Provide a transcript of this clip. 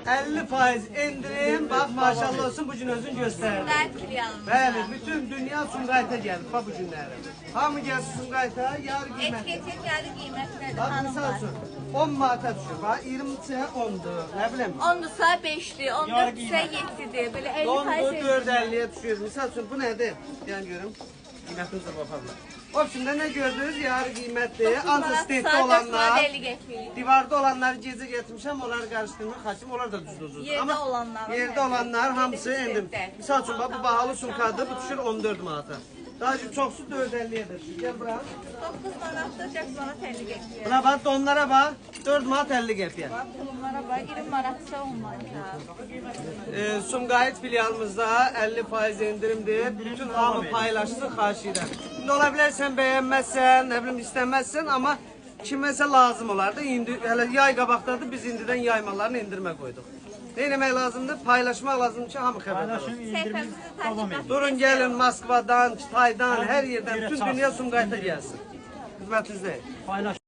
50% indirim. Bak maşallah olsun, bu gün özün gösterdi. Sumqayıt filialımızda. Bəli, bütün dünya Sumqayıt'a geldi bu günləri. Hamı gelsin Sumqayıt'a, yar qiymətli. Etiket geldi qiymətlədir, Bak misal hanımlar. üçün 10 manata düşür. Bax 20-yə 10'dur. Nə bilim. 10'dusa 5'dir, 14'sə 7'dir. Böyle 50 Dondu faiz 4.50'ye düşür. Misal üçün bu nədir? Yəni görüm. Qiymətinizi baxarlar. O şimdi ne gördünüz? Yarı qiymətli. Antistetli olanlar, divarda olanlar gecə getirmişəm, onları qarışdırmır. Xaçım, onlar da düzdür. Yerdə olanlar. Yerdə olanlar hamısı endim. Misal üçün bu bahalı sumkadır, bu düşür 14 manata. Daha çoxsu 4.50'ye də düşür. Gel bura. 9 manatda Jackson'a 50 getiriyor. Buna bax, donlara bax. 4 manat 50 qəpiyə. Bunlara bak, 20 manatsa 10 manat. Sumqayıt filialımızda 50% indirimdir. Bütün hamı paylaşsın, xahiş edirəm. İndi ola bilər sən bəyənməzsən, nə bilim istəməzsən, amma kiməsə lazım olardı. İndi hələ yay qabaqdadır, biz indidən yaymalarını indirmə qoyduq. Ne etmək lazımdır? Paylaşmaq lazımdır ki, hamı xəbər alsın. Səhifəmizi takip edin. Durun gəlin Moskvadan, Taydan, hər yerdən bütün dünya Sumqayıta gəlsin. Xidmətinizdəyik.